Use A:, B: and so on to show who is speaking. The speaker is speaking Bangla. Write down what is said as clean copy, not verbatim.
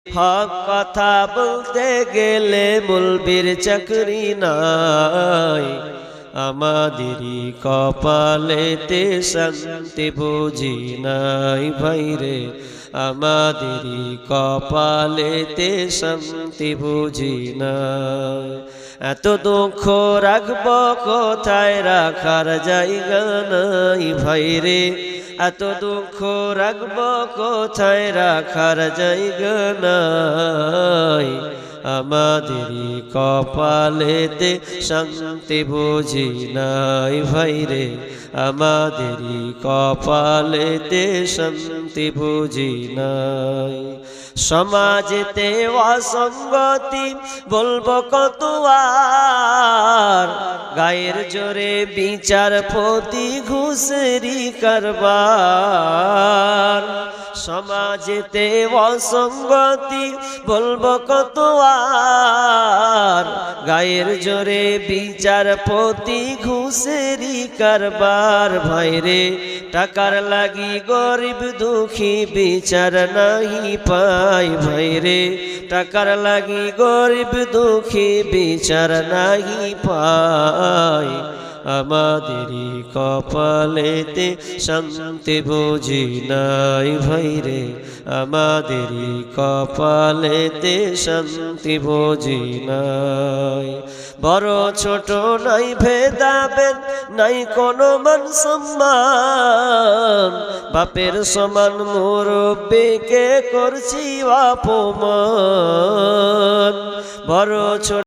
A: হক কথা বলতে গেলে মুলবির চাকরি নাই, আমাদেরই কপালেতে শান্তি বুঝি নাই ভাইরে, আমাদেরই কপালেতে শান্তি বুঝি নাই। এত দুঃখ রাখব কোথায়, রাখার জায়গা নাই ভাইরে, এত দুঃখ রাখব কোথায়, রাখার জায়গা নাই। আমাদেরই কপালেতে শান্তি বুঝি নাই ভাইরে, আমাদেরই কপালেতে শান্তি বুঝি নাই। সমাজেতে অসঙ্গতি বলবো কত আর, গায়ের জোরে বিচারপতি ঘুষেরি কারবার। সমাজেতে অসঙ্গতি বলবো কত আর, গায়ের জোরে বিচারপতি ঘুষেরি কারবার। ভাইরে টাকার লাগি গরিব দুঃখী বিচার নাহি পাই, ভাইরে টাকার লাগি গরিব দুঃখী বিচার নাহি পাই। আমাদেরই কপালেতে শান্তি বুঝি নাই ভাইরে, আমাদেরই কপালেতে শান্তি বুঝি নাই। বড় ছোট নাই ভেদাভেদ, নাই কোনো মান সম্মান, বাপের সমান মুরব্বিকে করছি অপমান। বড় ছোট